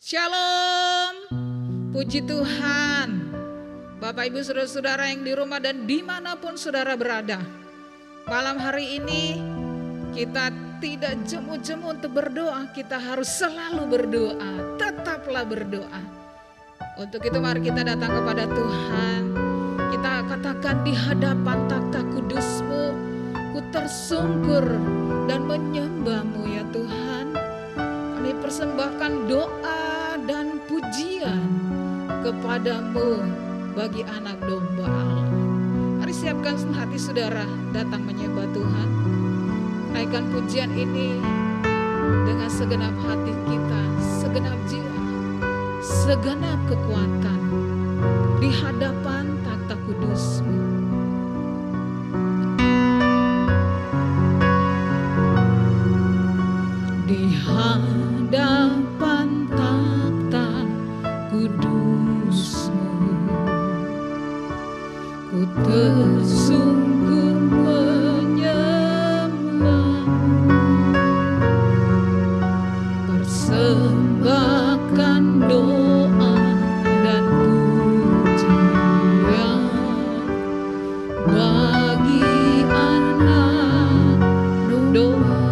Shalom, puji Tuhan. Bapak Ibu Saudara-saudara yang di rumah dan dimanapun saudara berada. Malam hari ini kita tidak jemu-jemu untuk berdoa, kita harus selalu berdoa, tetaplah berdoa. Untuk itu mari kita datang kepada Tuhan. Kita katakan di hadapan takhta kudus-Mu, ku tersungkur dan menyembah-Mu ya Tuhan. Kami persembahkan doa dan pujian kepadamu bagi anak domba Allah. Mari siapkan hati saudara datang menyembah Tuhan. Naikkan pujian ini dengan segenap hati kita, segenap jiwa, segenap kekuatan di hadapan takhta kudus-Mu. Di hadapan takhta kudus-Mu, ku tersungkur menyembah-Mu, persembahkan doa dan pujian bagi anak domba.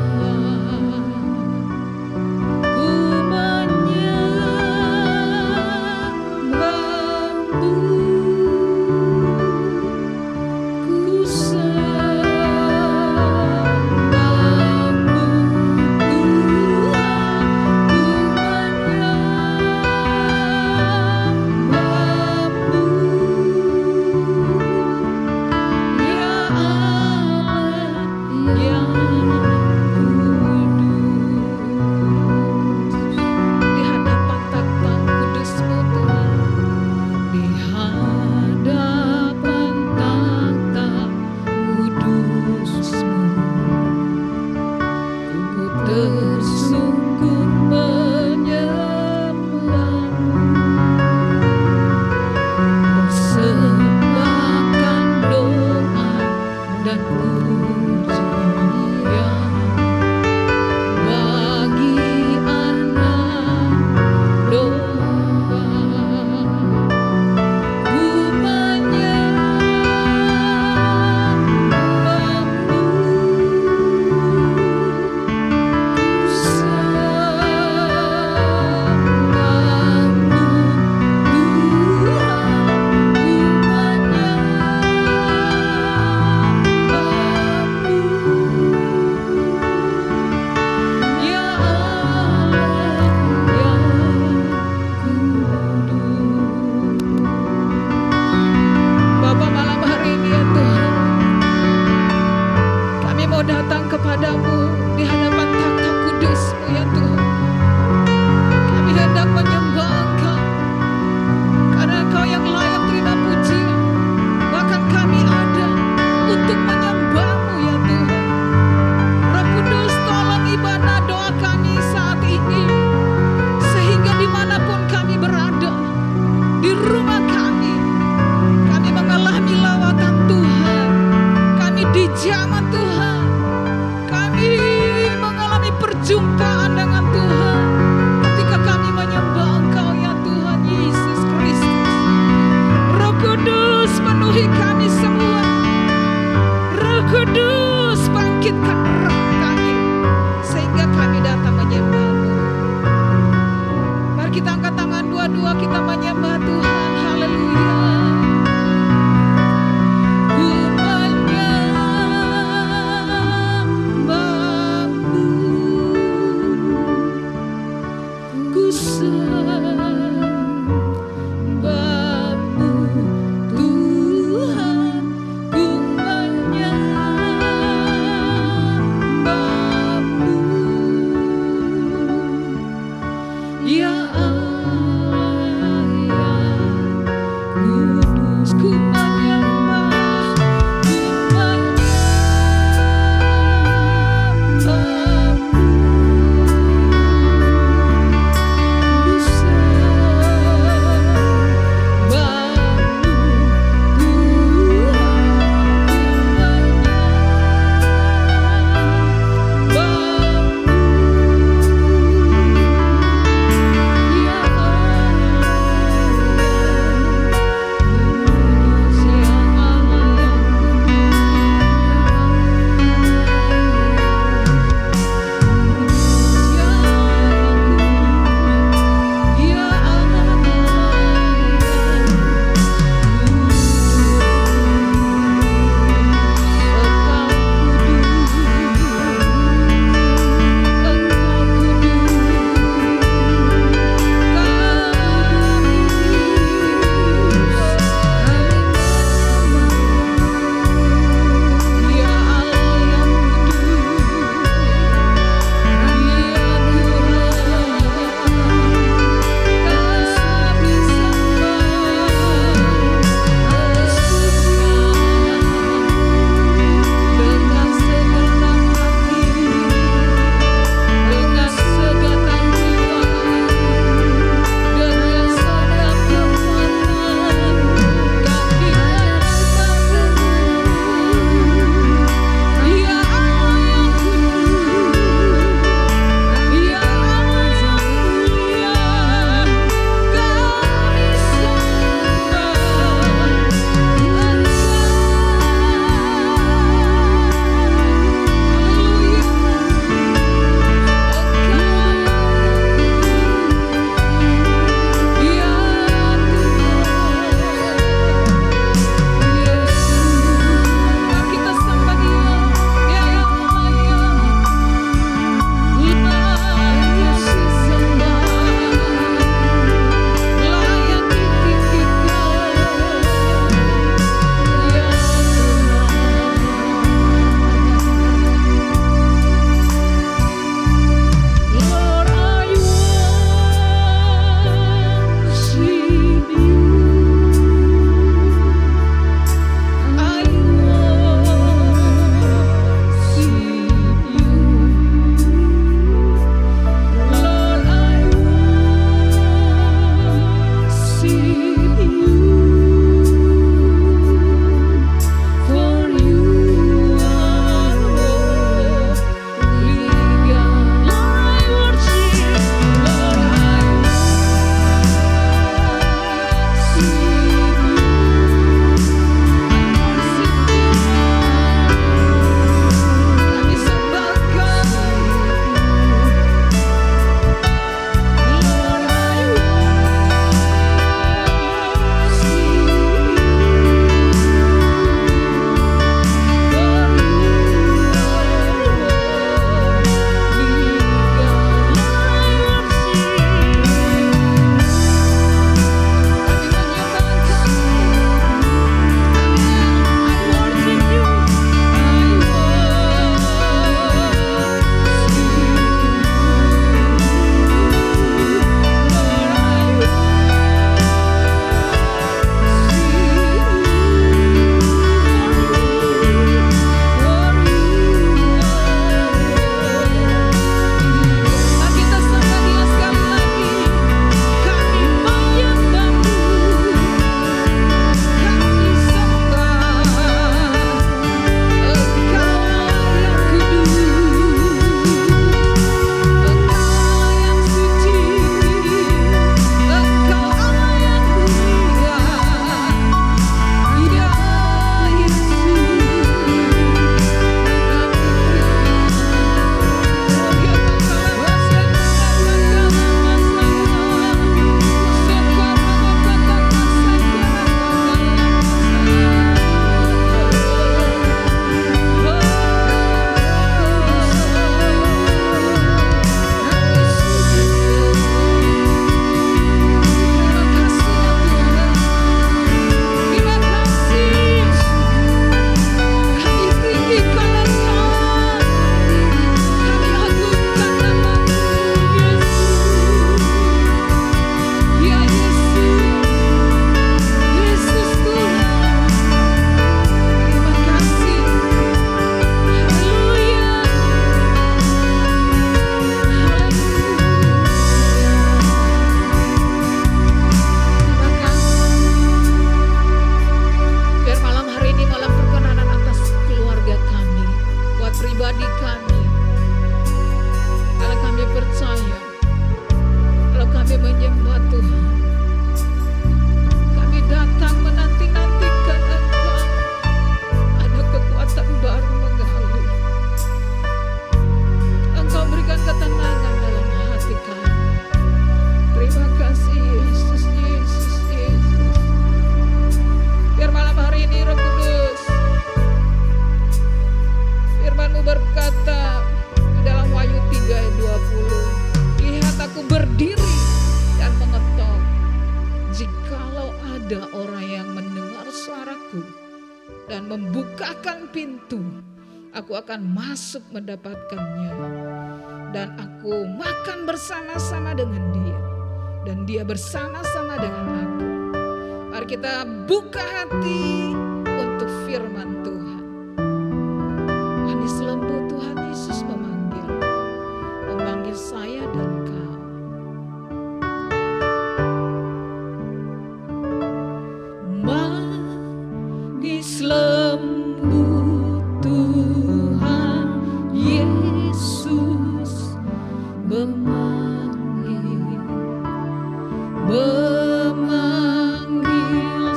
ada orang yang mendengar suaraku dan membukakan pintu, aku akan masuk mendapatkannya. Dan aku makan bersama-sama dengan dia, dan dia bersama-sama dengan aku. Mari kita buka hati untuk firman Tuhan. Manis lembut Tuhan Yesus memanggil saya dan kau. Manis lembut Tuhan Yesus memanggil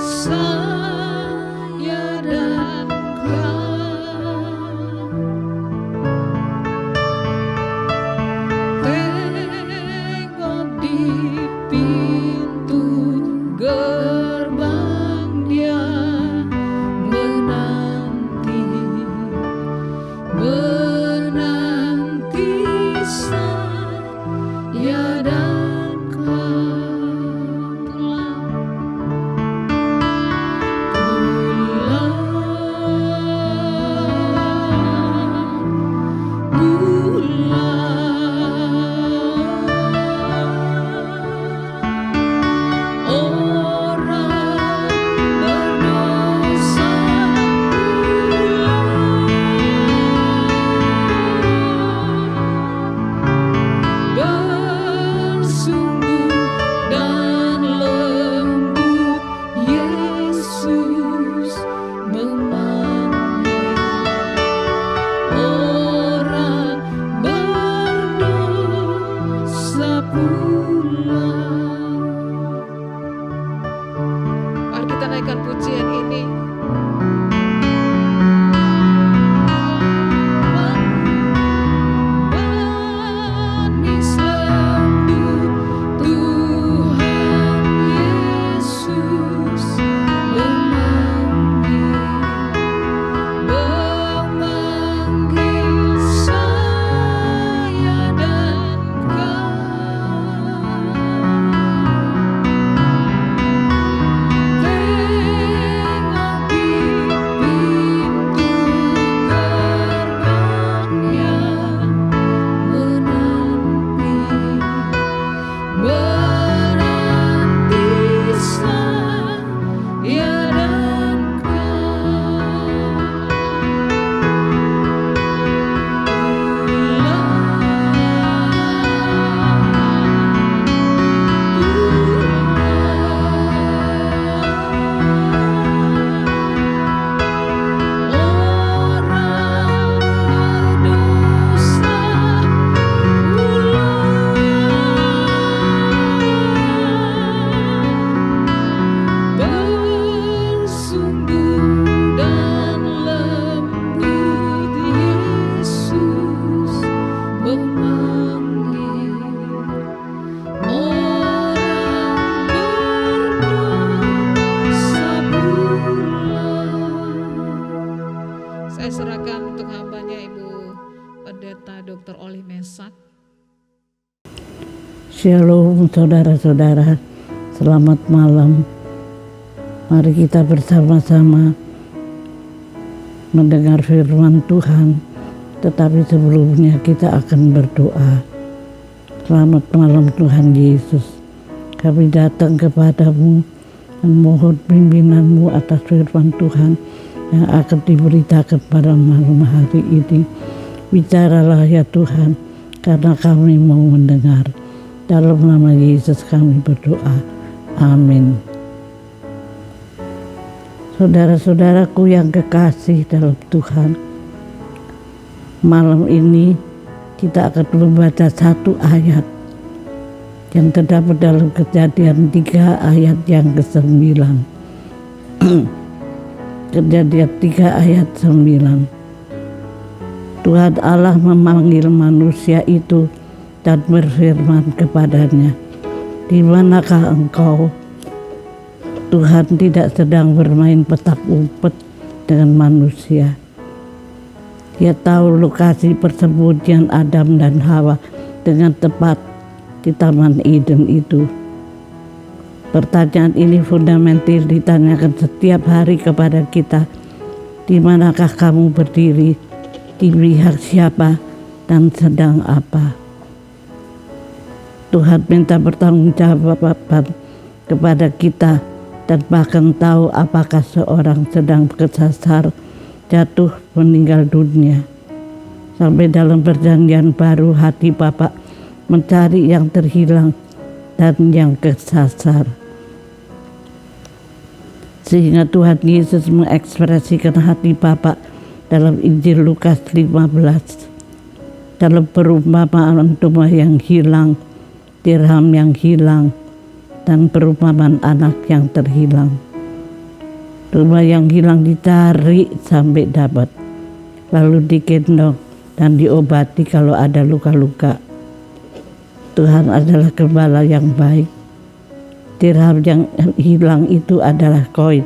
saya dan kau. Tengok di pintu gerbang dia menanti saya dan kau. Mari kita naikkan pujian ini. Manis lembut Tuhan Yesus memanggil saya dan kau. Saya serahkan untuk hambanya Ibu Pendeta Dr. Oli Mesak. Shalom saudara-saudara, selamat malam. Mari kita bersama-sama mendengar firman Tuhan. Tetapi sebelumnya kita akan berdoa. Selamat malam Tuhan Yesus. Kami datang kepadamu dan mohon bimbinganmu atas firman Tuhan yang akan diberitakan pada malam hari ini. Bicaralah ya Tuhan, karena kami mau mendengar. Dalam nama Yesus kami berdoa. Amin. Saudara-saudaraku yang kekasih dalam Tuhan, malam ini kita akan membaca satu ayat yang terdapat dalam Kejadian 3 ayat yang ke-9. Kejadian 3 ayat 9. Tuhan Allah memanggil manusia itu dan berfirman kepadanya, "Di manakah engkau?" Tuhan tidak sedang bermain petak umpet dengan manusia. Dia tahu lokasi persembunyian Adam dan Hawa dengan tepat di Taman Eden itu. Pertanyaan ini fundamental ditanyakan setiap hari kepada kita. Di manakah kamu berdiri? Di pihak siapa dan sedang apa? Tuhan minta pertanggungjawaban kepada kita dan bahkan tahu apakah seorang sedang kesasar, jatuh, meninggal dunia. Sampai dalam perjanjian baru hati Bapa mencari yang terhilang dan yang kesasar. Sehingga Tuhan Yesus mengekspresikan hati Bapa dalam Injil Lukas 15 dalam perumpamaan domba yang hilang, dirham yang hilang, dan perumpamaan anak yang terhilang. Domba yang hilang dicari sampai dapat, lalu digendong dan diobati kalau ada luka-luka. Tuhan adalah gembala yang baik. Dirham yang hilang itu adalah koin,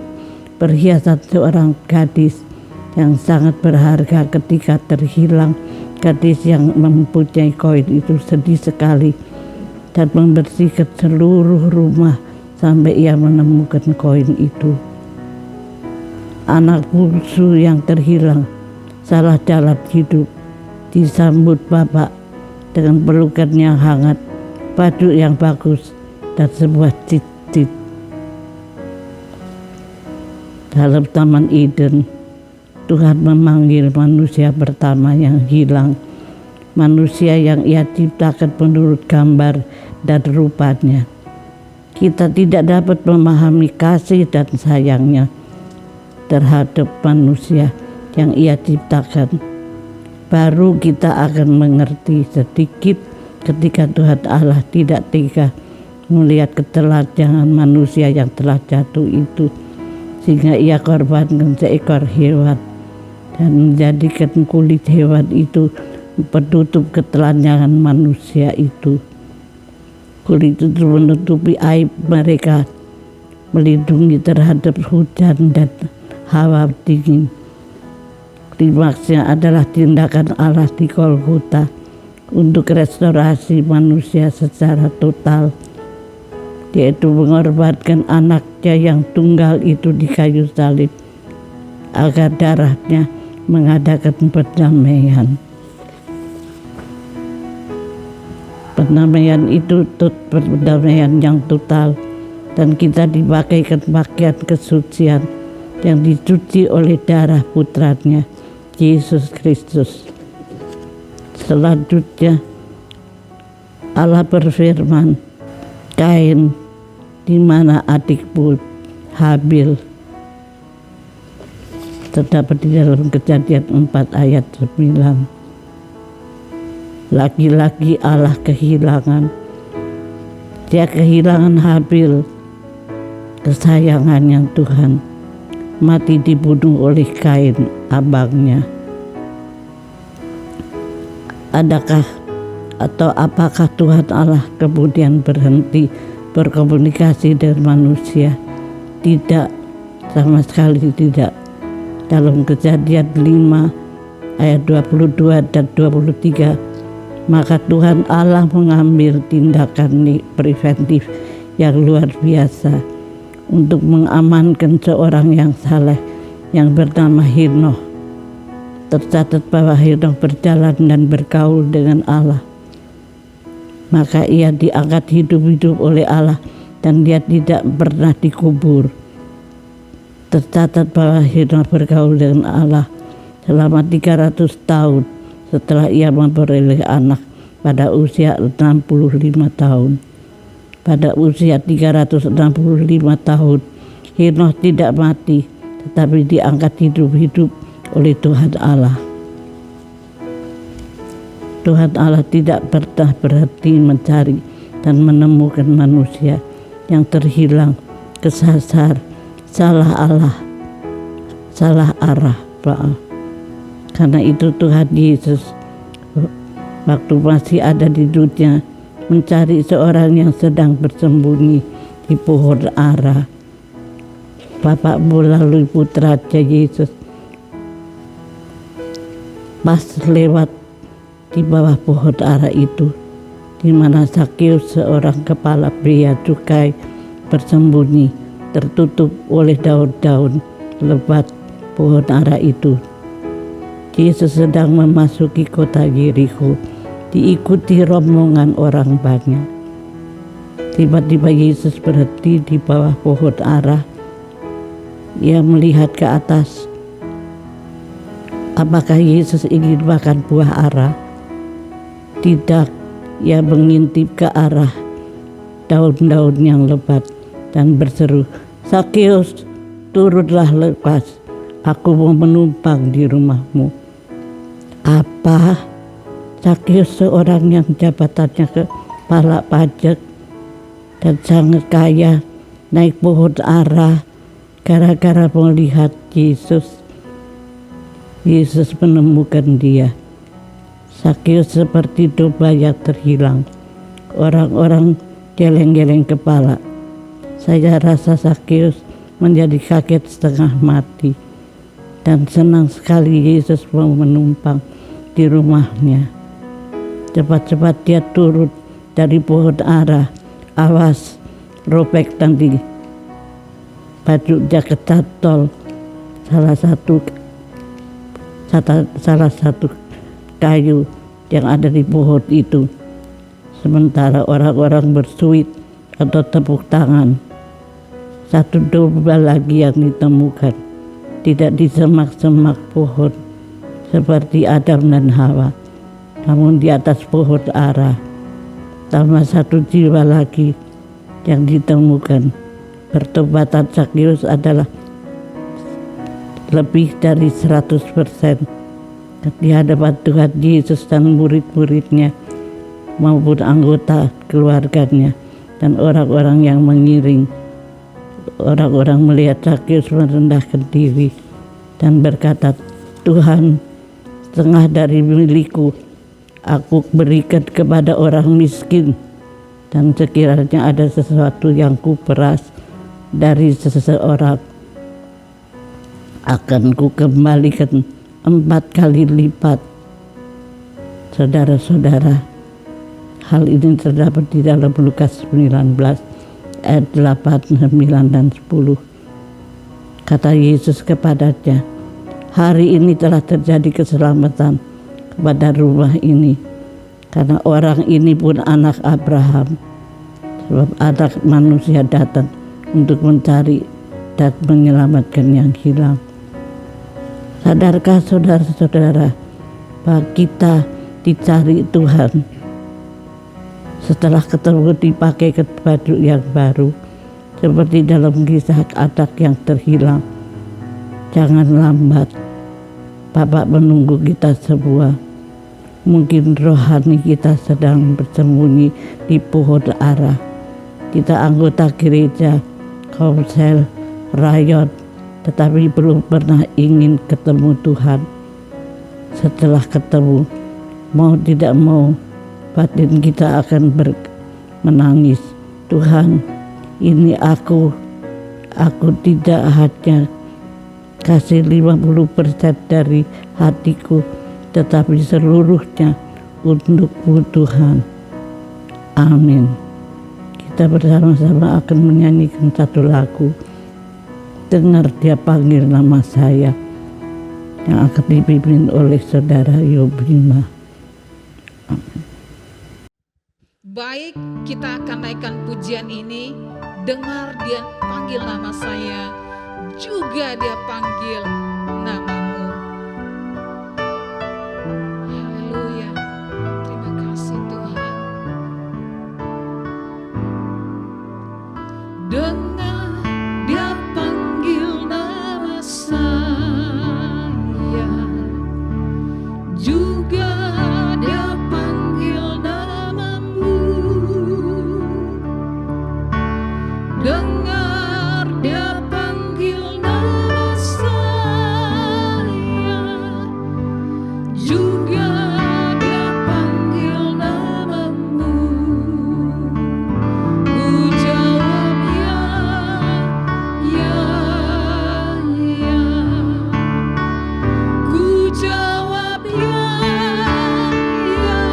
perhiasan seorang gadis yang sangat berharga. Ketika terhilang, gadis yang mempunyai koin itu sedih sekali dan membersihkan seluruh rumah sampai ia menemukan koin itu. Anak bungsu yang terhilang salah jalan hidup disambut Bapak dengan pelukan yang hangat, baju yang bagus, dan sebuah cicit. Dalam Taman Eden, Tuhan memanggil manusia pertama yang hilang, manusia yang Ia ciptakan menurut gambar dan rupanya. Kita tidak dapat memahami kasih dan sayangnya terhadap manusia yang Ia ciptakan. Baru kita akan mengerti sedikit ketika Tuhan Allah tidak tega melihat ketelanjangan manusia yang telah jatuh itu, sehingga Ia korbankan seekor hewan dan menjadikan kulit hewan itu penutup ketelanjangan manusia itu. Kulit itu menutupi aib mereka, melindungi terhadap hujan dan hawa dingin. Klimaksnya adalah tindakan Allah di Golgota untuk restorasi manusia secara total, yaitu mengorbankan anaknya yang tunggal itu di kayu salib agar darahnya mengadakan perdamaian. Perdamaian itu perdamaian yang total, dan kita dipakaikan pakaian kesucian yang dicuci oleh darah putranya Yesus Kristus. Selanjutnya Allah berfirman, Kain, di mana adikmu Habil? Terdapat di dalam Kejadian 4 ayat 9. Lagi-lagi Allah kehilangan. Dia kehilangan Habil, kesayangannya Tuhan, mati dibunuh oleh Kain, abangnya. Adakah atau apakah Tuhan Allah kemudian berhenti berkomunikasi dengan manusia? Tidak, sama sekali tidak. Dalam Kejadian 5 ayat 22 dan 23, maka Tuhan Allah mengambil tindakan preventif yang luar biasa untuk mengamankan seorang yang saleh yang bernama Henoh. Tercatat bahwa Henoh berjalan dan bergaul dengan Allah. Maka ia diangkat hidup-hidup oleh Allah dan dia tidak pernah dikubur. Tercatat bahwa Henoh bergaul dengan Allah selama 300 tahun setelah ia memperoleh anak pada usia 65 tahun. Pada usia 365 tahun, Henoh tidak mati, tetapi diangkat hidup-hidup oleh Tuhan Allah. Tuhan Allah tidak pernah berhenti mencari dan menemukan manusia yang terhilang, kesasar, salah Allah, salah arah. Karena itu Tuhan Yesus waktu masih ada di dunia mencari seorang yang sedang bersembunyi di pohon ara. Bapa melalui putranya Yesus pas lewat di bawah pohon ara itu, di mana Zakeus, seorang kepala bea cukai, bersembunyi, tertutup oleh daun-daun lebat pohon ara itu. Yesus sedang memasuki kota Yerikho, diikuti rombongan orang banyak. Tiba-tiba Yesus berhenti di bawah pohon ara. Ia melihat ke atas. Apakah Yesus ingin makan buah ara? Tidak, ia mengintip ke arah daun-daun yang lebat dan berseru, "Sakeus, turunlah lepas, aku mau menumpang di rumahmu." Apa? Sakeus seorang yang jabatannya kepala pajak dan sangat kaya, naik pohon ara gara-gara melihat Yesus. Yesus menemukan dia. Sakeus seperti domba yang terhilang. Orang-orang geleng-geleng kepala. Saya rasa Sakeus menjadi kaget setengah mati dan senang sekali Yesus mau menumpang di rumahnya. Cepat-cepat dia turun dari pohon ara. Awas, robek nanti. Bajunya kecantol salah satu kayu yang ada di pohon itu. Sementara orang-orang bersuit atau tepuk tangan. Satu domba lagi yang ditemukan tidak di semak-semak pohon seperti Adam dan Hawa, namun di atas pohon ara. Tambah satu jiwa lagi yang ditemukan. Pertobatan Sakeus adalah lebih dari 100% di hadapan Tuhan Yesus dan murid-muridnya maupun anggota keluarganya dan orang-orang yang mengiring. Orang-orang melihat Sakeus merendahkan diri dan berkata, "Tuhan, setengah dari milikku aku berikan kepada orang miskin, dan sekiranya ada sesuatu yang kuperas dari seseorang, akan ku kembalikan 4 kali lipat." Saudara-saudara, hal ini terdapat di dalam Lukas 19 ayat 8, 9, dan 10. Kata Yesus kepadanya, "Hari ini telah terjadi keselamatan kepada rumah ini, karena orang ini pun anak Abraham. Sebab Anak Manusia datang untuk mencari dan menyelamatkan yang hilang." Sadarkah saudara-saudara bahwa kita dicari Tuhan? Setelah ketemu dipakai ke baju yang baru, seperti dalam kisah anak yang terhilang. Jangan lambat, Bapak menunggu kita semua. Mungkin rohani kita sedang bersembunyi di pohon ara. Kita anggota gereja, komsel, rayon, tetapi belum pernah ingin ketemu Tuhan. Setelah ketemu, mau tidak mau, batin kita akan menangis. "Tuhan, ini aku tidak hanya kasih 50% dari hatiku, tetapi seluruhnya untukmu Tuhan." Amin. Kita bersama-sama akan menyanyikan satu lagu, "Dengar Dia Panggil Nama Saya," yang akan dipimpin oleh Saudara Yobima. Baik, kita akan naikkan pujian ini. Dengar Dia panggil nama saya, juga Dia panggil namamu. Haleluya. Terima kasih Tuhan. Dengar Dia panggil nama saya, juga Dia panggil namamu. Dengar Dia panggil nama saya, juga Dia panggil namamu. Ku jawab ya, ya, ya. Ku jawab ya, ya, ya.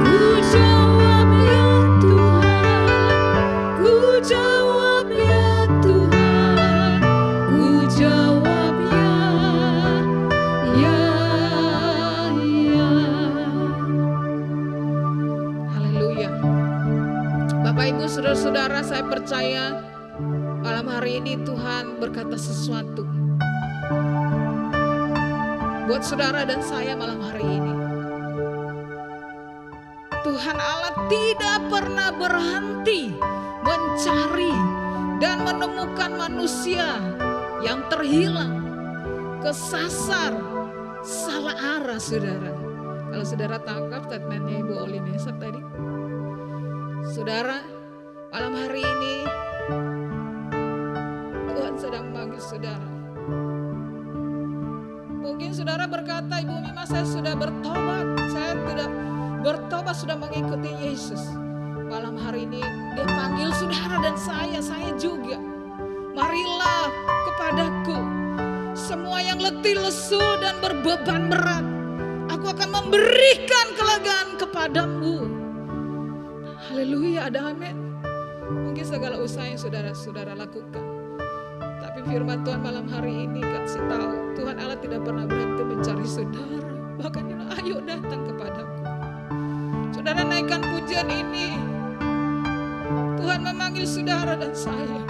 Ku jawab ya, Bapak Ibu Saudara-saudara, saya percaya malam hari ini Tuhan berkata sesuatu buat saudara dan saya malam hari ini. Tuhan Allah tidak pernah berhenti mencari dan menemukan manusia yang terhilang, kesasar, salah arah, saudara. Kalau saudara tangkap statementnya Ibu Oli Mesak tadi, saudara, malam hari ini Tuhan sedang memanggil saudara. Mungkin saudara berkata, Ibu Mima, saya sudah bertobat, saya tidak bertobat, sudah mengikuti Yesus. Malam hari ini Dia panggil saudara dan saya juga. Marilah kepadaku, semua yang letih, lesu dan berbeban berat, aku akan memberikan kelegaan kepadamu. Haleluya, ada amin. Mungkin segala usaha yang saudara lakukan, tapi firman Tuhan malam hari ini kasih tahu, Tuhan Allah tidak pernah berhenti mencari saudara. Bahkan ayo datang kepadaku. Saudara, naikkan pujian ini. Tuhan memanggil saudara dan saya,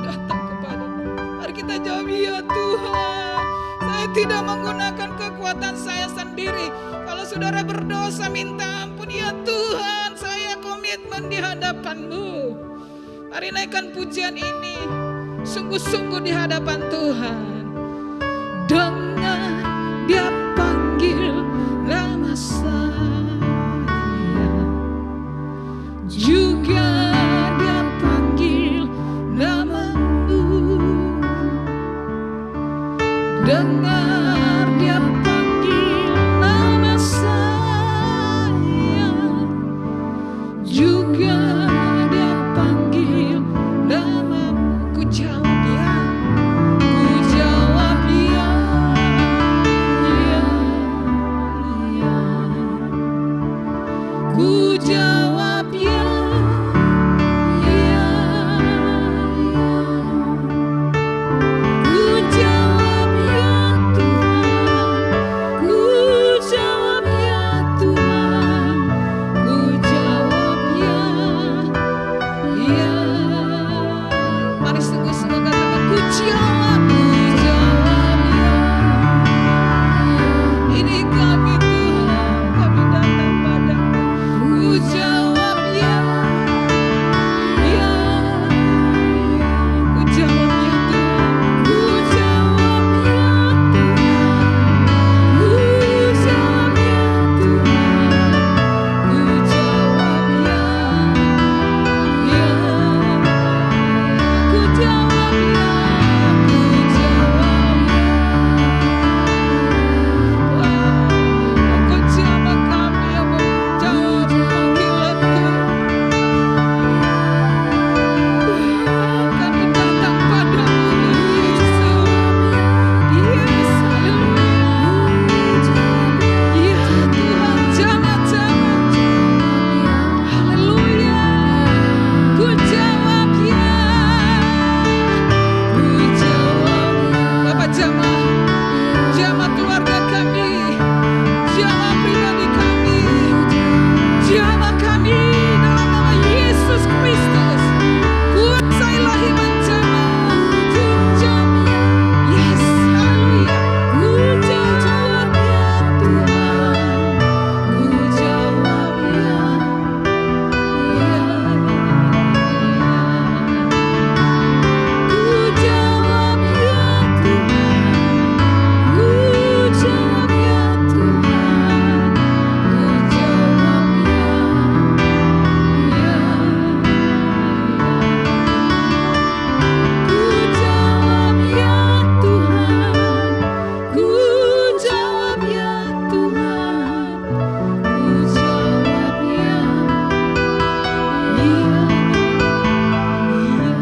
datang kepadamu. Mari kita jawab, ya Tuhan, saya tidak menggunakan kekuatan saya sendiri. Kalau saudara berdosa, minta ampun, ya Tuhan, saya komitmen di hadapan-Mu. Mari naikkan pujian ini, sungguh-sungguh di hadapan Tuhan. Dengar Dia panggil nama saya, juga Dia panggil namamu. Dengar Dia panggil nama saya, juga Dia panggil namamu. Ku jawab ya, ku jawab ya, ya, ya. Ku jawab ya, ya, ya. Ku jawab ya Tuhan, ku jawab ya Tuhan, ku jawab ya, ya. Mari sungguh-sungguh katakan, ku jawab ya. Ini kami Tuhan, kami datang padamu. Ku jawab ya, ya. Ku jawab ya Tuhan, ku jawab ya Tuhan, ku jawab ya Tuhan, ku jawab ya, ya. Ku jawab ya, ku jawab ya. Engkau jawab kami yang menjawab panggilan-Mu. Kami datang padamu ya Yesus. Yes, haleluya. Ya Tuhan, jawab. Haleluya. Ku jawab ya. Ku jawab. Bapak jamah keluarga kami, jamah pribadi kami, jamah kami dalam nama Yesus Kristus. Kuasailah iman jamah. Yes, haleluya. Ku jawab ya Tuhan, ku jawab ya, ya. Ku jawab ya Tuhan, ku jawab ya Tuhan, ku jawab ya, ya, ya. Ku jawab ya Tuhan, ku jawab ya Tuhan, ku jawab ya, iya, iya.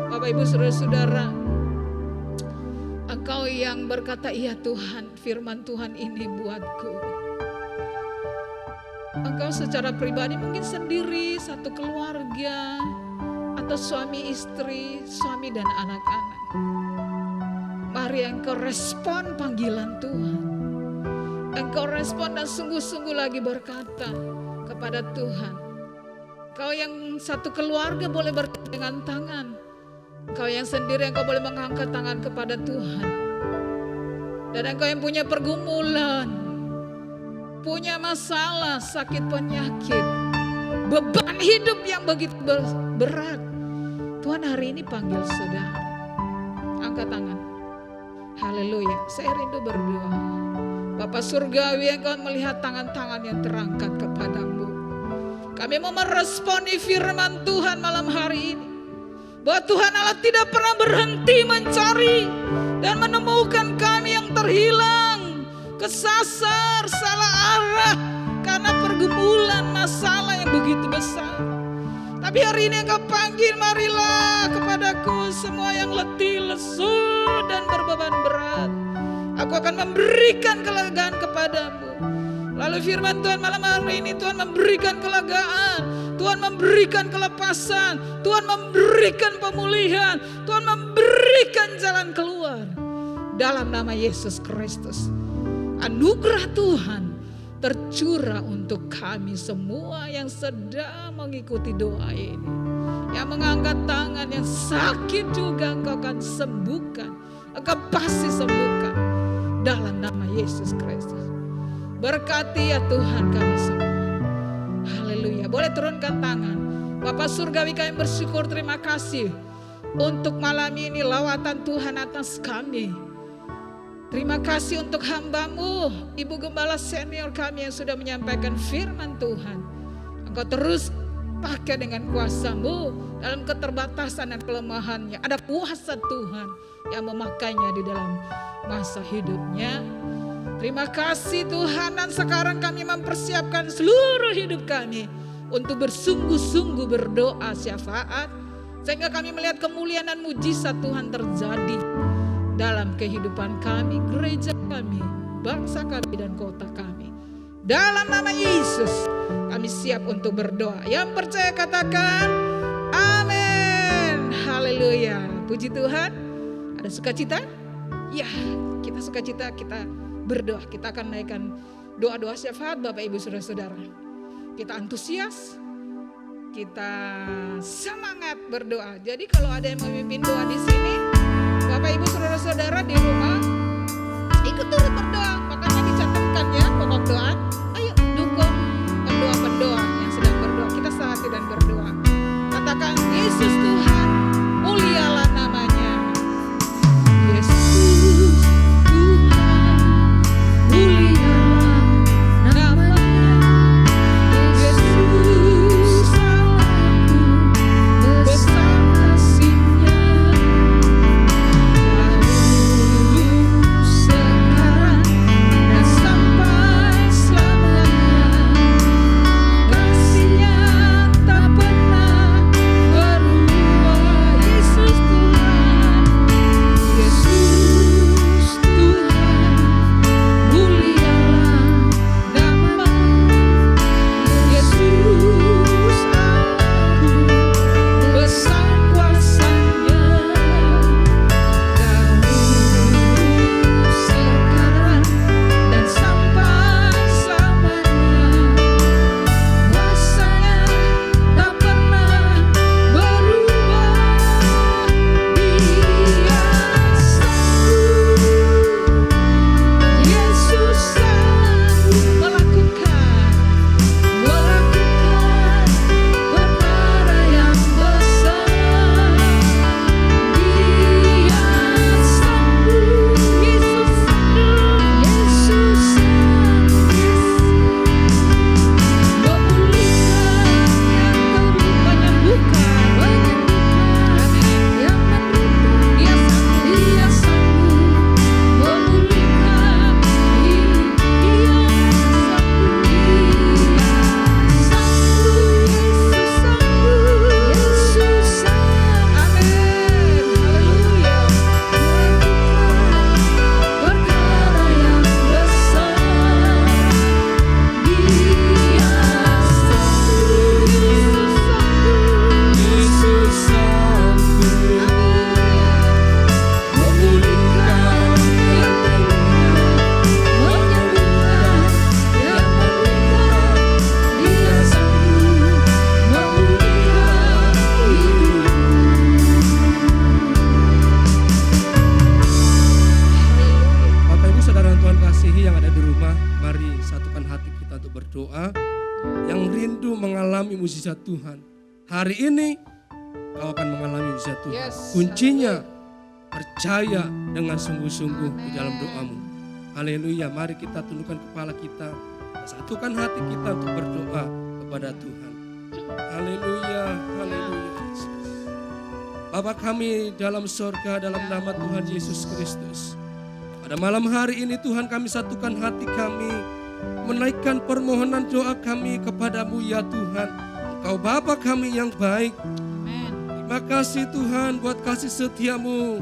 Bapak Ibu Saudara-saudara, Engkau yang berkata, iya Tuhan, firman Tuhan ini buatku. Engkau secara pribadi mungkin sendiri, satu keluarga, atau suami istri, suami dan anak-anak. Mari engkau respon panggilan Tuhan. Engkau respon dan sungguh-sungguh lagi berkata, kepada Tuhan. Kau yang satu keluarga boleh bergandengan tangan. Kau yang sendiri engkau boleh mengangkat tangan kepada Tuhan. Dan engkau yang punya pergumulan, punya masalah, sakit penyakit, beban hidup yang begitu berat, Tuhan hari ini panggil saudara. Angkat tangan. Haleluya. Saya rindu berdoa. Bapa Surgawi, engkau melihat tangan-tangan yang terangkat kepadamu. Kami mau meresponi firman Tuhan malam hari ini. Bahwa Tuhan Allah tidak pernah berhenti mencari dan menemukan kami yang terhilang, kesasar, salah arah karena pergumulan masalah yang begitu besar. Tapi hari ini engkau panggil, marilah kepadaku semua yang letih, lesu dan berbeban berat. Aku akan memberikan kelegaan kepadamu. Lalu firman Tuhan malam hari ini, Tuhan memberikan kelegaan, Tuhan memberikan kelepasan, Tuhan memberikan pemulihan, Tuhan memberikan jalan keluar. Dalam nama Yesus Kristus, anugerah Tuhan tercurah untuk kami semua yang sedang mengikuti doa ini. Yang mengangkat tangan, yang sakit juga engkau akan sembuhkan, engkau pasti sembuhkan. Dalam nama Yesus Kristus. Berkati ya Tuhan kami semua. Haleluya. Boleh turunkan tangan. Bapa Surgawi, kami bersyukur, terima kasih untuk malam ini lawatan Tuhan atas kami. Terima kasih untuk hamba-Mu, Ibu Gembala senior kami yang sudah menyampaikan firman Tuhan. Engkau terus pakai dengan kuasa-Mu dalam keterbatasan dan kelemahannya. Ada kuasa Tuhan yang memakainya di dalam masa hidupnya. Terima kasih Tuhan, dan sekarang kami mempersiapkan seluruh hidup kami untuk bersungguh-sungguh berdoa syafaat, sehingga kami melihat kemuliaan dan mujizat Tuhan terjadi dalam kehidupan kami, gereja kami, bangsa kami dan kota kami. Dalam nama Yesus kami siap untuk berdoa. Yang percaya katakan amin. Haleluya. Puji Tuhan. Ada sukacita? Ya, kita sukacita, kita berdoa. Kita akan naikkan doa-doa syafaat Bapak Ibu Saudara-saudara. Kita antusias, kita semangat berdoa. Jadi kalau ada yang memimpin doa di sini, Bapak Ibu Saudara-saudara di rumah ikut turut berdoa. Makanya dicatatkan ya pokok doa. Ayo dukung pendoa-pendoa yang sedang berdoa. Kita sehati dan berdoa. Katakan Yesus Tuhan, mulialah namanya. Yesus Tuhan, mulialah namanya. Yesus aku besar kasih-Nya. Lalu sekarang dan sampai selamanya. yang rindu mengalami mujizat Tuhan. Hari ini kau akan mengalami mujizat Tuhan. Yes. Kuncinya percaya dengan sungguh-sungguh di dalam doamu. Haleluya. Mari kita tundukkan kepala kita, satukan hati kita untuk berdoa kepada Tuhan. Haleluya, haleluya. Bapa kami dalam sorga, dalam nama Tuhan Yesus Kristus, pada malam hari ini Tuhan, kami satukan hati kami, menaikkan permohonan doa kami kepadamu ya Tuhan. Engkau Bapa kami yang baik. Amen. Terima kasih Tuhan buat kasih setiamu,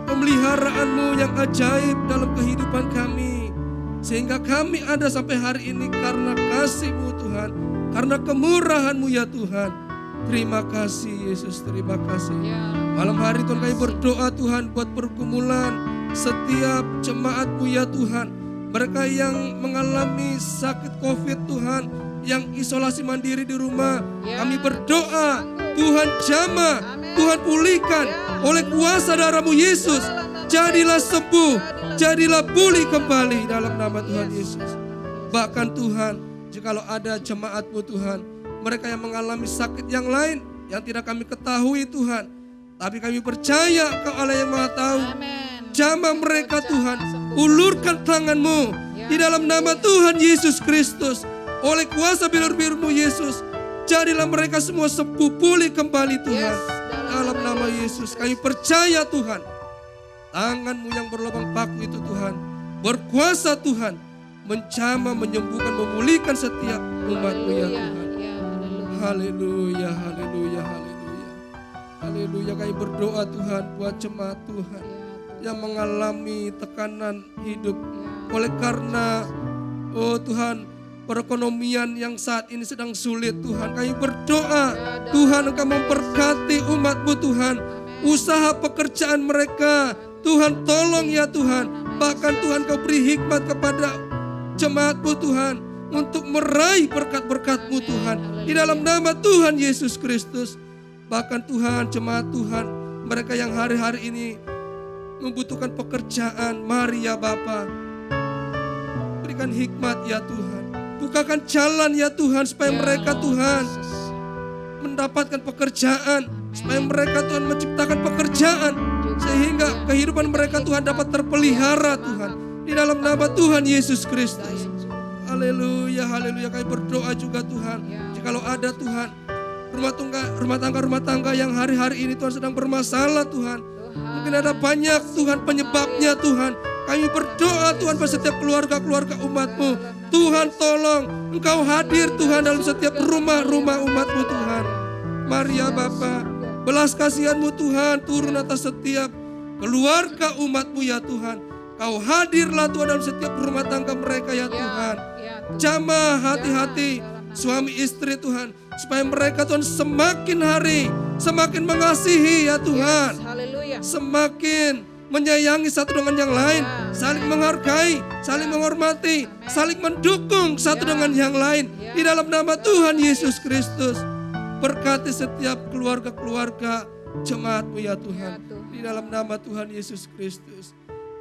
pemeliharaanmu yang ajaib dalam kehidupan kami, sehingga kami ada sampai hari ini karena kasih-Mu Tuhan, karena kemurahan-Mu ya Tuhan. Terima kasih Yesus, terima kasih. Ya. Malam hari Tuhan kami berdoa Tuhan buat pergumulan setiap jemaat-Mu ya Tuhan. Mereka yang mengalami sakit COVID Tuhan, yang isolasi mandiri di rumah, Ya. kami berdoa Tuhan jamah, Amin. Tuhan pulihkan Ya. oleh kuasa darah-Mu Yesus. Jadilah sembuh, jadilah pulih kembali dalam nama Tuhan Yesus. Bahkan Tuhan, jikalau ada jemaat-Mu Tuhan, mereka yang mengalami sakit yang lain yang tidak kami ketahui Tuhan, tapi kami percaya Kau Allah yang Maha Tahu. Amen. Jamah mereka Tuhan, ulurkan tangan-Mu di dalam nama Tuhan Yesus Kristus. Oleh kuasa bilur-bilur-Mu Yesus, jadilah mereka semua sembuh pulih kembali Tuhan. Yes, Dalam nama Yesus kami percaya Tuhan, tangan-Mu yang berlubang paku itu Tuhan, berkuasa Tuhan, menjamah, menyembuhkan, memulihkan setiap umat-Mu ya Tuhan. Ya, haleluya. Haleluya, haleluya, haleluya. Haleluya, kami berdoa Tuhan buat jemaat Tuhan yang mengalami tekanan hidup oleh karena Tuhan, perekonomian yang saat ini sedang sulit Tuhan. Kami berdoa Tuhan, Engkau memberkati umat-Mu Tuhan, usaha pekerjaan mereka Tuhan, tolong ya Tuhan. Bahkan Tuhan Kau beri hikmat kepada jemaat-Mu Tuhan untuk meraih berkat-berkat-Mu Tuhan di dalam nama Tuhan Yesus Kristus. Bahkan Tuhan, jemaat Tuhan, mereka yang hari-hari ini membutuhkan pekerjaan, mari ya Bapa, berikan hikmat ya Tuhan, bukakan jalan ya Tuhan, supaya mereka Tuhan mendapatkan pekerjaan, supaya mereka Tuhan menciptakan pekerjaan, sehingga kehidupan mereka Tuhan dapat terpelihara Tuhan di dalam nama Tuhan Yesus Kristus. Haleluya, haleluya. Kami berdoa juga Tuhan, jikalau ada Tuhan rumah tangga yang hari-hari ini Tuhan sedang bermasalah Tuhan, mungkin ada banyak Tuhan penyebabnya Tuhan. Kami berdoa Tuhan pada setiap keluarga-keluarga umat-Mu. Tuhan tolong, Engkau hadir Tuhan dalam setiap rumah-rumah umat-Mu Tuhan. Mari ya Bapa, belas kasihan-Mu Tuhan turun atas setiap keluarga umat-Mu ya Tuhan. Kau hadirlah Tuhan dalam setiap rumah tangga mereka ya Tuhan. Jamah hati-hati suami istri Tuhan, supaya mereka Tuhan semakin hari semakin mengasihi ya Tuhan. Haleluya. Semakin menyayangi satu dengan yang lain, saling menghargai, saling menghormati, saling mendukung satu dengan yang lain di dalam nama Tuhan Yesus Kristus. Berkati setiap keluarga-keluarga jemaat-Mu ya Tuhan, di dalam nama Tuhan Yesus Kristus.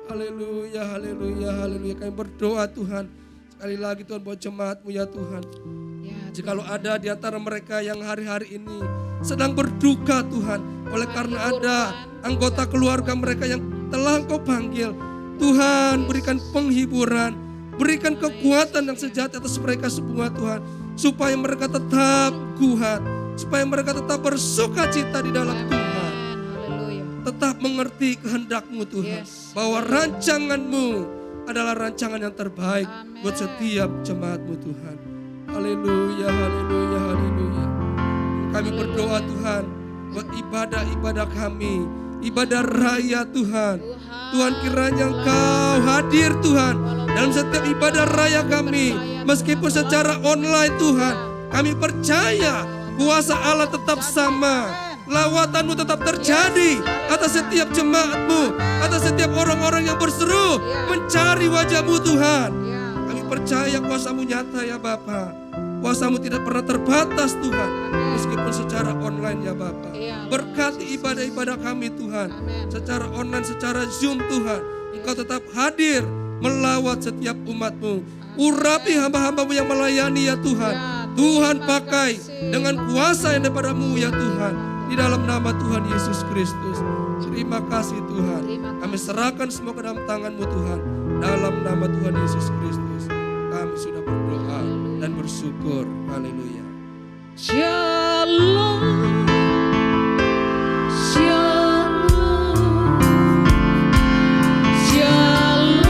Haleluya, haleluya, haleluya. Kami berdoa Tuhan, sekali lagi Tuhan buat jemaat-Mu ya Tuhan. Jikalau ada di antara mereka yang hari-hari ini sedang berduka Tuhan, oleh karena ada anggota keluarga mereka yang telah Engkau panggil, Tuhan berikan penghiburan, berikan kekuatan yang sejati atas mereka semua Tuhan, supaya mereka tetap kuat, supaya mereka tetap bersuka cita di dalam Tuhan, tetap mengerti kehendak-Mu Tuhan, bahwa rancangan-Mu adalah rancangan yang terbaik buat setiap jemaat-Mu Tuhan. Haleluya, haleluya, haleluya. Kami berdoa Tuhan buat ibadah-ibadah kami, ibadah raya Tuhan. Tuhan, kiranya Engkau hadir Tuhan dalam setiap ibadah raya kami, meskipun secara online Tuhan. Kami percaya kuasa Allah tetap sama, lawatan-Mu tetap terjadi atas setiap jemaat-Mu, atas setiap orang-orang yang berseru mencari wajah-Mu Tuhan. Kami percaya kuasa-Mu nyata ya Bapa. Kuasa-Mu tidak pernah terbatas Tuhan, meskipun secara online ya Bapa. Berkati ibadah-ibadah kami Tuhan, secara online, secara Zoom Tuhan. Engkau tetap hadir melawat setiap umat-Mu. Urapi hamba-hamba-Mu yang melayani ya Tuhan. Tuhan pakai dengan kuasa yang daripadamu ya Tuhan. Di dalam nama Tuhan Yesus Kristus. Terima kasih Tuhan. Kami serahkan semua ke dalam tangan-Mu Tuhan. Dalam nama Tuhan Yesus Kristus. Kami sudah berdoa dan bersyukur. Haleluya. Shalom, shalom, shalom,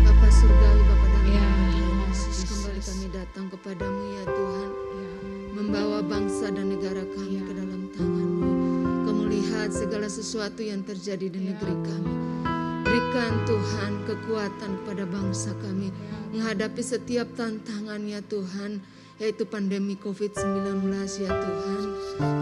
Bapa surgawi, Bapa dalam nama Tuhan Yesus, kembali kami datang kepadamu ya Tuhan, membawa bangsa dan negara kami ke dalam tangan-Mu. Kamu lihat segala sesuatu yang terjadi di negeri kami. Berikan Tuhan kekuatan kepada bangsa kami menghadapi setiap tantangan ya Tuhan, yaitu pandemi COVID-19 ya Tuhan.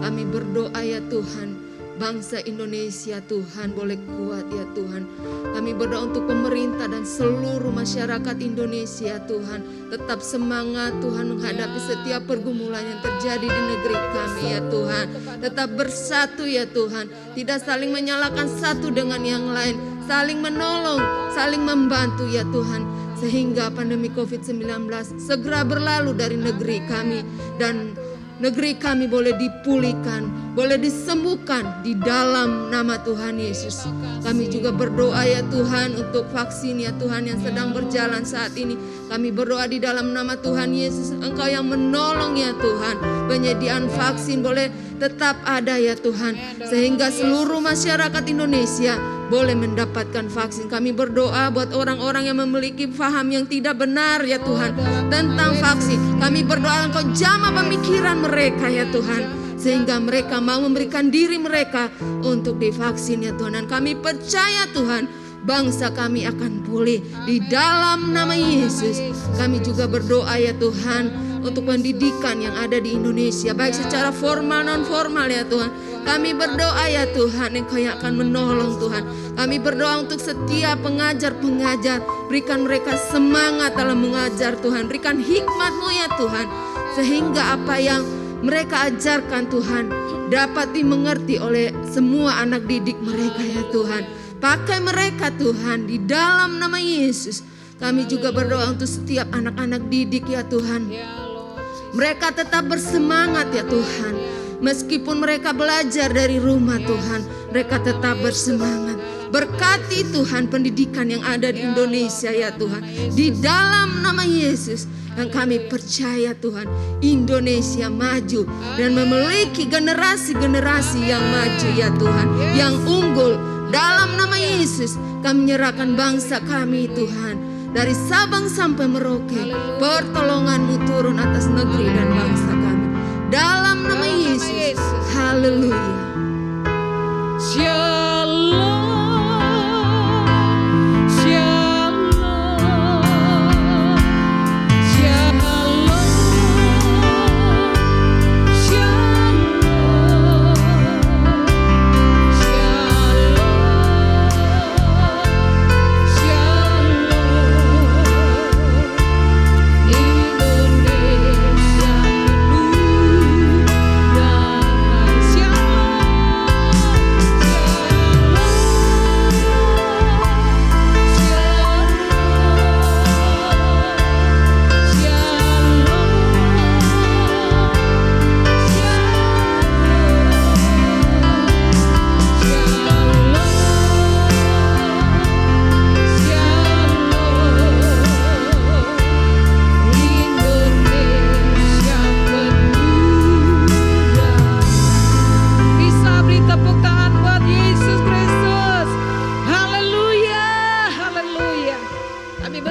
Kami berdoa ya Tuhan, bangsa Indonesia Tuhan boleh kuat ya Tuhan. Kami berdoa untuk pemerintah dan seluruh masyarakat Indonesia Tuhan, tetap semangat Tuhan menghadapi setiap pergumulan yang terjadi di negeri kami ya Tuhan. Tetap bersatu ya Tuhan, tidak saling menyalahkan satu dengan yang lain, saling menolong, saling membantu ya Tuhan, sehingga pandemi COVID-19 segera berlalu dari negeri kami dan negeri kami boleh dipulihkan, boleh disembuhkan di dalam nama Tuhan Yesus. Kami juga berdoa ya Tuhan untuk vaksin ya Tuhan yang sedang berjalan saat ini. Kami berdoa di dalam nama Tuhan Yesus, Engkau yang menolong ya Tuhan. Penyediaan vaksin boleh tetap ada ya Tuhan, sehingga seluruh masyarakat Indonesia boleh mendapatkan vaksin. Kami berdoa buat orang-orang yang memiliki paham yang tidak benar ya Tuhan tentang vaksin. Kami berdoa Engkau jamah pemikiran mereka ya Tuhan, sehingga mereka mau memberikan diri mereka untuk divaksin ya Tuhan. Dan kami percaya Tuhan, bangsa kami akan pulih di dalam nama Yesus. Kami juga berdoa ya Tuhan untuk pendidikan yang ada di Indonesia, baik secara formal non formal ya Tuhan. Kami berdoa ya Tuhan, Engkau yang akan menolong Tuhan. Kami berdoa untuk setiap pengajar-pengajar, berikan mereka semangat dalam mengajar Tuhan. Berikan hikmat-Mu ya Tuhan, sehingga apa yang mereka ajarkan Tuhan dapat dimengerti oleh semua anak didik mereka ya Tuhan. Pakai mereka Tuhan di dalam nama Yesus. Kami juga berdoa untuk setiap anak-anak didik ya Tuhan. Mereka tetap bersemangat ya Tuhan. Meskipun mereka belajar dari rumah Tuhan, mereka tetap bersemangat. Berkati Tuhan pendidikan yang ada di Indonesia ya Tuhan, di dalam nama Yesus. Dan kami percaya Tuhan, Indonesia maju dan memiliki generasi-generasi yang maju ya Tuhan, yang unggul. Dalam nama Yesus kami menyerahkan bangsa kami Tuhan, dari Sabang sampai Merauke. Pertolongan-Mu turun atas negeri dan bangsa kami, dalam nama Yesus. Haleluya. Shalom, shalom, shalom, shalom, Indonesia penuh damai. Shalom,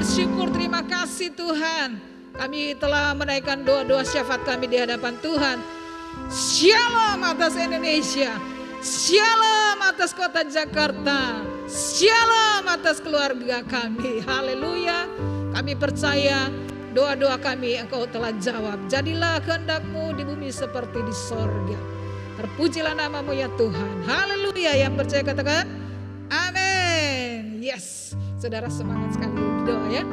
bersyukur, terima kasih Tuhan. Kami telah menaikkan doa-doa syafaat kami di hadapan Tuhan. Shalom atas Indonesia, shalom atas kota Jakarta, shalom atas keluarga kami. Haleluya. Kami percaya doa-doa kami Engkau telah jawab. Jadilah kehendak-Mu di bumi seperti di sorga. Terpujilah nama-Mu ya Tuhan. Haleluya. Yang percaya katakan amin. Yes. Saudara semangat sekali doa ya.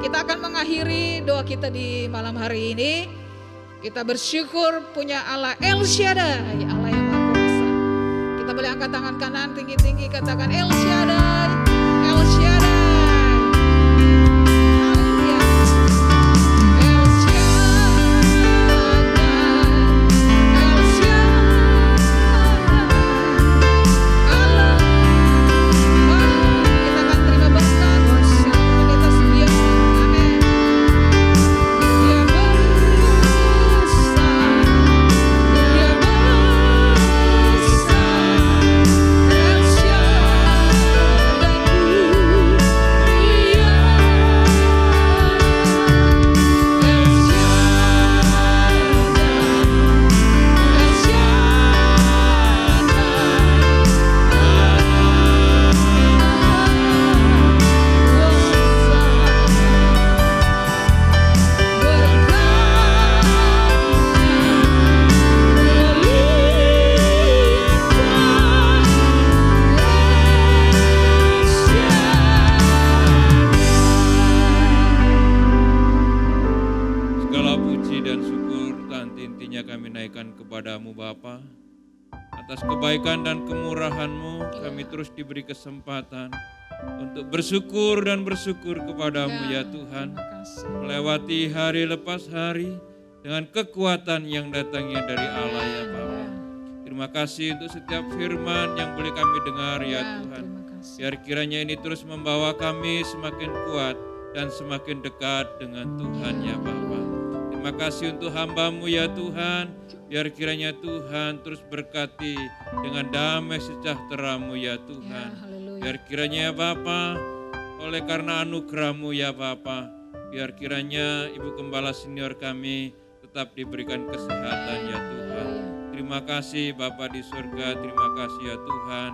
Kita akan mengakhiri doa kita di malam hari ini. Kita bersyukur punya Allah El Shaddai, Allah yang Maha Kuasa. Kita boleh angkat tangan kanan tinggi-tinggi, katakan El Shaddai, El Shaddai. Haleluya. El Shaddai, El Shaddai. Allah. Kita akan terima berkat. Kita sedia. Amin. Dia besar, Dia besar, El Shaddai, Dia, El Segala puji dan syukur dan intinya kami naikkan kepadamu Bapa. Atas kebaikan dan kemurahan-Mu kami terus diberi kesempatan untuk bersyukur dan bersyukur kepadamu ya Tuhan. Terima kasih. Melewati hari lepas hari dengan kekuatan yang datangnya dari Allah ya Bapa. Terima kasih untuk setiap firman yang boleh kami dengar ya Tuhan. Terima kasih. Biar kiranya ini terus membawa kami semakin kuat dan semakin dekat dengan Tuhan ya Bapa. Terima kasih untuk hamba-Mu ya Tuhan. Biar kiranya Tuhan terus berkati dengan damai sejahtera-Mu ya Tuhan. Haleluya. Biar kiranya ya Bapa, oleh karena anugerah-Mu ya Bapa, biar kiranya Ibu Gembala senior kami tetap diberikan kesehatan ya Tuhan. Terima kasih Bapa di surga, terima kasih ya Tuhan.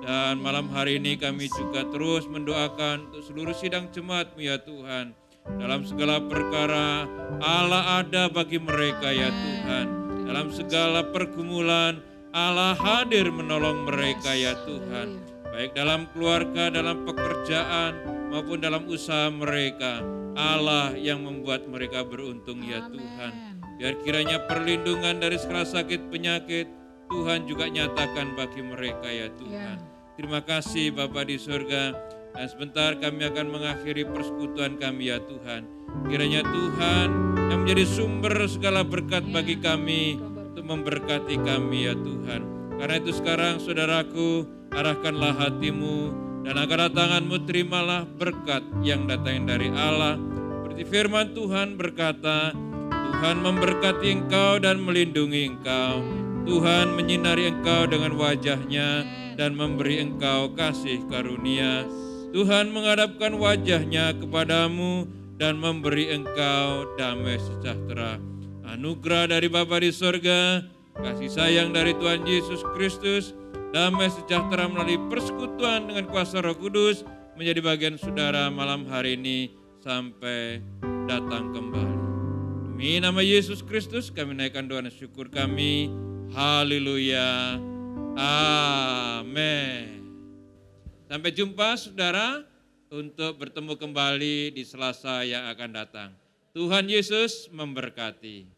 Dan malam hari ini kami juga terus mendoakan untuk seluruh sidang jemaat-Mu ya Tuhan. Dalam segala perkara Allah ada bagi mereka ya Tuhan. Dalam segala pergumulan Allah hadir menolong mereka ya Tuhan. Baik dalam keluarga, dalam pekerjaan maupun dalam usaha mereka. Allah yang membuat mereka beruntung ya Tuhan. Biar kiranya perlindungan dari segala sakit penyakit Tuhan juga nyatakan bagi mereka ya Tuhan. Terima kasih Bapa di surga. Dan sebentar kami akan mengakhiri persekutuan kami ya Tuhan. Kiranya Tuhan yang menjadi sumber segala berkat bagi kami untuk memberkati kami ya Tuhan. Karena itu sekarang saudaraku, arahkanlah hatimu dan angkatlah tanganmu, terimalah berkat yang datang dari Allah. Seperti firman Tuhan berkata, Tuhan memberkati engkau dan melindungi engkau. Tuhan menyinari engkau dengan wajah-Nya dan memberi engkau kasih karunia. Tuhan menghadapkan wajah-Nya kepadamu dan memberi engkau damai sejahtera. Anugerah dari Bapa di surga, kasih sayang dari Tuhan Yesus Kristus, damai sejahtera melalui persekutuan dengan kuasa Roh Kudus menjadi bagian saudara malam hari ini sampai datang kembali. Demi nama Yesus Kristus kami naikkan doa dan syukur kami. Haleluya. Amin. Sampai jumpa saudara untuk bertemu kembali di Selasa yang akan datang. Tuhan Yesus memberkati.